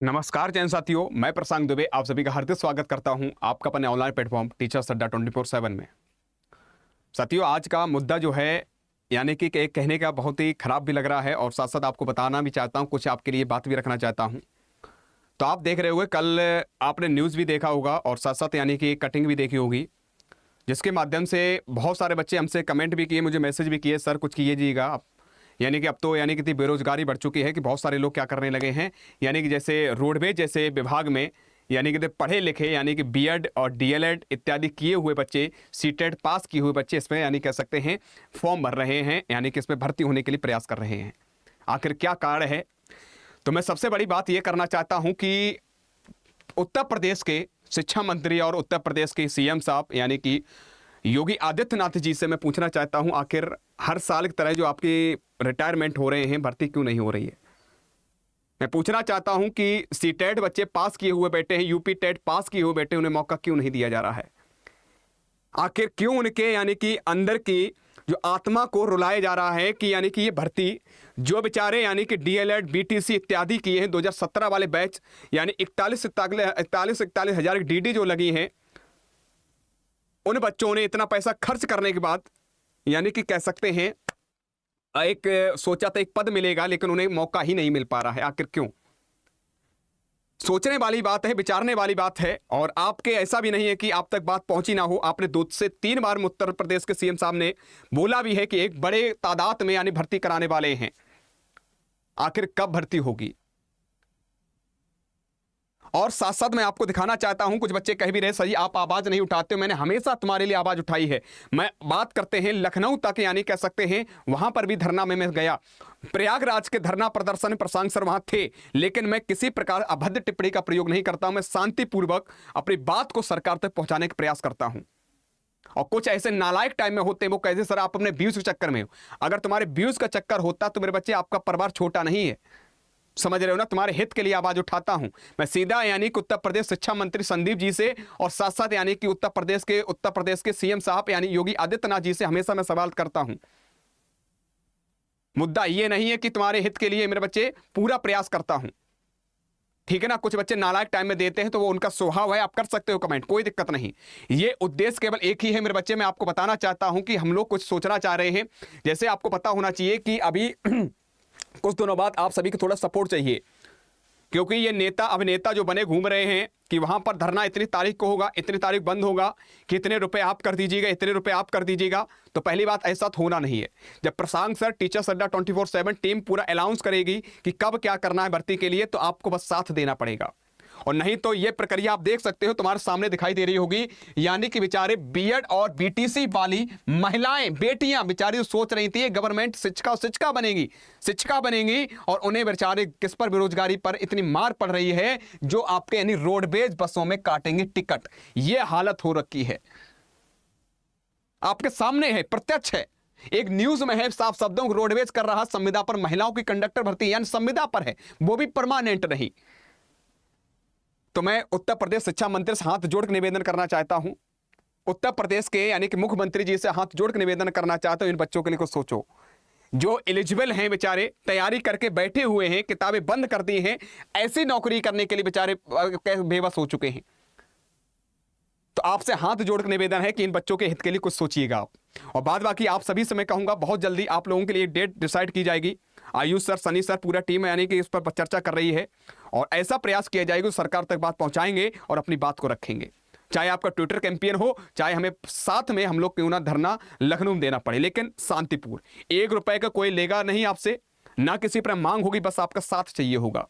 नमस्कार जैन साथियों, मैं प्रशांत दुबे आप सभी का हार्दिक स्वागत करता हूं आपका अपने ऑनलाइन प्लेटफॉर्म टीचर्स अड्डा 24/7 में। साथियों, आज का मुद्दा जो है यानी कि एक कहने का बहुत ही खराब भी लग रहा है और साथ साथ आपको बताना भी चाहता हूं, कुछ आपके लिए बात भी रखना चाहता हूं। तो आप देख रहे होंगे, कल आपने न्यूज़ भी देखा होगा और साथ साथ यानी कि कटिंग भी देखी होगी, जिसके माध्यम से बहुत सारे बच्चे हमसे कमेंट भी किए, मुझे मैसेज भी किए, सर कुछ कीजिएगा आप। यानी कि अब तो यानी कि इतनी बेरोजगारी बढ़ चुकी है कि बहुत सारे लोग क्या करने लगे हैं, यानी कि जैसे रोडवेज जैसे विभाग में यानी कि पढ़े लिखे यानी कि बीएड और डीएलएड इत्यादि किए हुए बच्चे, सीटेट पास किए हुए बच्चे इसमें यानी कह सकते हैं फॉर्म भर रहे हैं, यानी कि इसमें भर्ती होने के लिए प्रयास कर रहे हैं। आखिर क्या कारण है? तो मैं सबसे बड़ी बात यह करना चाहता हूं कि उत्तर प्रदेश के शिक्षा मंत्री और उत्तर प्रदेश के सीएम साहब यानी कि योगी आदित्यनाथ जी से मैं पूछना चाहता हूं, आखिर हर साल की तरह जो आपकी रिटायरमेंट हो रहे हैं, भर्ती क्यों नहीं हो रही है? मैं पूछना चाहता हूं कि सीटेट बच्चे पास किए हुए बैठे हैं, यूपी टेट पास किए हुए बैठे, उन्हें मौका क्यों नहीं दिया जा रहा है? आखिर क्यों उनके यानी कि अंदर की जो आत्मा को रुलाया जा रहा है कि यानी कि ये भर्ती जो बेचारे यानी कि डीएलएड बीटीसी इत्यादि किए हैं 2017 वाले बैच, यानी 41 हजार की डीडी जो लगी हैं, उन बच्चों ने इतना पैसा खर्च करने के बाद यानी कि कह सकते हैं एक सोचा था एक पद मिलेगा, लेकिन उन्हें मौका ही नहीं मिल पा रहा है। आखिर क्यों? सोचने वाली बात है, विचारने वाली बात है। और आपके ऐसा भी नहीं है कि आप तक बात पहुंची ना हो, आपने 2 से 3 बार उत्तर प्रदेश के सीएम साहब ने बोला भी है कि एक बड़े तादाद में यानी भर्ती कराने वाले हैं। आखिर कब भर्ती होगी? और साथ साथ मैं आपको दिखाना चाहता हूं, कुछ बच्चे कह भी रहे सर जी आप आवाज नहीं उठाते हो, मैंने हमेशा तुम्हारे लिए आवाज उठाई है। मैं बात करते हैं लखनऊ तक, यानी कह सकते हैं वहां पर भी धरना में मैं गया, प्रयागराज के धरना प्रदर्शन प्रशांत सर वहां थे, लेकिन मैं किसी प्रकार अभद्र टिप्पणी का प्रयोग नहीं करता हूं। मैं शांतिपूर्वक अपनी बात को सरकार तक पहुंचाने का प्रयास करता हूं। और कुछ ऐसे नालायक टाइम में होते हैं, वो कहते सर आप अपने व्यूज के चक्कर में हो। अगर तुम्हारे व्यूज का चक्कर होता तो मेरे बच्चे आपका परिवार छोटा नहीं है, समझ रहे हो ना? तुम्हारे हित के लिए आवाज उठाता हूं मैं सीधा, यानी कि उत्तर प्रदेश शिक्षा मंत्री संदीप जी से और साथ साथ यानी कि उत्तर प्रदेश के सीएम साहब यानी योगी आदित्यनाथ जी से हमेशा मैं सवाल करता हूं। मुद्दा यह नहीं है कि तुम्हारे हित के लिए मेरे बच्चे पूरा प्रयास करता हूं, ठीक है ना? कुछ बच्चे नालायक टाइम में देते हैं तो वो उनका स्वभाव है, आप कर सकते हो कमेंट, कोई दिक्कत नहीं। ये उद्देश्य केवल एक ही है मेरे बच्चे, मैं आपको बताना चाहता हूं कि हम लोग कुछ सोचना चाह रहे हैं। जैसे आपको पता होना चाहिए कि अभी कुछ दिनों बाद आप सभी को थोड़ा सपोर्ट चाहिए, क्योंकि ये नेता अभिनेता जो बने घूम रहे हैं कि वहां पर धरना इतनी तारीख को होगा, इतनी तारीख बंद होगा, कि इतने रुपए आप कर दीजिएगा, इतने रुपए आप कर दीजिएगा। तो पहली बात, ऐसा तो होना नहीं है। जब प्रशांत सर टीचर्स अड्डा 24/7 टीम पूरा अनाउंस करेगी कि कब क्या करना है भर्ती के लिए, तो आपको बस साथ देना पड़ेगा। और नहीं तो ये प्रक्रिया आप देख सकते हो, तुम्हारे सामने दिखाई दे रही होगी, यानी कि बेचारे बीएड और बीटीसी वाली महिलाएं, बेटियां बेचारी सोच रही थी गवर्नमेंट शिक्षिका बनेंगी और उन्हें बेचारे किस पर, बेरोजगारी पर इतनी मार पड़ रही है जो आपके यानी रोडवेज बसों में काटेंगे टिकट। यह हालत हो रखी है, आपके सामने है, प्रत्यक्ष है। एक न्यूज में है, साफ शब्दों को रोडवेज कर रहा संविदा पर महिलाओं की कंडक्टर भर्ती, यानी संविदा पर है, वो भी परमानेंट नहीं। तो मैं उत्तर प्रदेश शिक्षा मंत्री से हाथ जोड़ के निवेदन करना चाहता हूं, उत्तर प्रदेश के यानी कि मुख्यमंत्री जी से हाथ जोड़ के निवेदन करना चाहता हूं, इन बच्चों के लिए कुछ सोचो। जो एलिजिबल हैं बेचारे, तैयारी करके बैठे हुए हैं, किताबें बंद कर दी हैं, ऐसी नौकरी करने के लिए बेचारे बेबस हो चुके हैं। तो आपसे हाथ जोड़ के निवेदन है कि इन बच्चों के हित के लिए कुछ सोचिएगा आप। और बाद बाकी आप सभी से मैं कहूंगा, बहुत जल्दी आप लोगों के लिए डेट डिसाइड की जाएगी। आयुष सर, सनी सर, पूरा टीम यानी कि इस पर चर्चा कर रही है और ऐसा प्रयास किया जाएगा सरकार तक बात पहुंचाएंगे और अपनी बात को रखेंगे। चाहे आपका ट्विटर कैंपेन हो, चाहे हमें साथ में हम लोग क्यों ना धरना लखनऊ में देना पड़े, लेकिन शांतिपूर्ण। 1 रुपए का कोई लेगा नहीं आपसे, ना किसी पर मांग होगी, बस आपका साथ चाहिए होगा।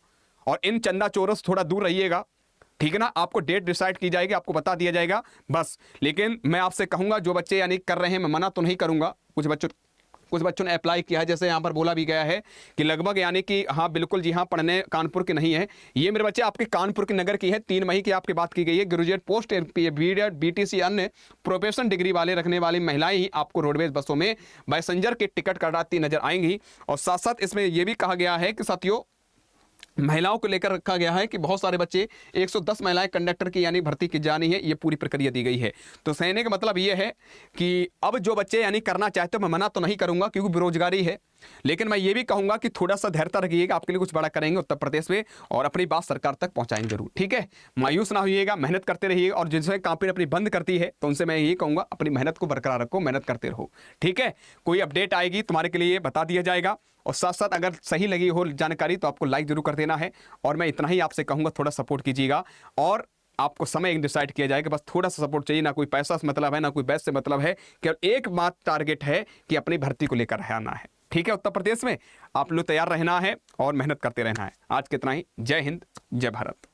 और इन चंदा चोरों से थोड़ा दूर रहिएगा, ठीक है ना? आपको डेट डिसाइड की जाएगी, आपको बता दिया जाएगा बस। लेकिन मैं आपसे कहूंगा, जो बच्चे यानी कर रहे हैं, मैं मना तो नहीं करूंगा। कुछ बच्चों ने अप्लाई किया है, जैसे यहाँ पर बोला भी गया है कि लगभग यानी कि हाँ बिल्कुल जी हाँ, पढ़ने कानपुर के नहीं है। ये मेरे बच्चे आपके कानपुर के नगर की है, 3 मई की आपकी बात की गई है। ग्रेजुएट पोस्ट बीएड बीटीसी अन्य प्रोफेशनल डिग्री वाले रखने वाली महिलाएं ही आपको रोडवेज बसों में पैसेंजर के टिकट कटाती नजर आएंगी। और साथ साथ इसमें यह भी कहा गया है कि साथियों, महिलाओं को लेकर रखा गया है कि बहुत सारे बच्चे 110 महिलाएं कंडक्टर की यानी भर्ती की जानी है, ये पूरी प्रक्रिया दी गई है। तो कहने का मतलब ये है कि अब जो बच्चे यानी करना चाहते हो, मैं मना तो नहीं करूंगा क्योंकि बेरोजगारी है, लेकिन मैं ये भी कहूंगा कि थोड़ा सा धैर्यता रखिएगा, आपके लिए कुछ बड़ा करेंगे उत्तर प्रदेश में और अपनी बात सरकार तक पहुंचाएंगे जरूर। ठीक है, मायूस ना होइएगा, मेहनत करते रहिएगा। और जिनसे कंपनी अपनी बंद करती है तो उनसे मैं ये कहूंगा अपनी मेहनत को बरकरार रखो, मेहनत करते रहो। ठीक है, कोई अपडेट आएगी तुम्हारे के लिए बता दिया जाएगा। और साथ साथ अगर सही लगी हो जानकारी तो आपको लाइक जरूर कर देना है। और मैं इतना ही आपसे कहूंगा, थोड़ा सपोर्ट कीजिएगा और आपको समय डिसाइड किया जाएगा, बस थोड़ा सा सपोर्ट चाहिए। ना कोई पैसा से मतलब है, ना कोई बैच से मतलब है, केवल एक बात टारगेट है कि अपनी भर्ती को लेकर आना है। ठीक है, उत्तर प्रदेश में आप लोग तैयार रहना है और मेहनत करते रहना है। आज कितना ही। जय हिंद, जय भारत।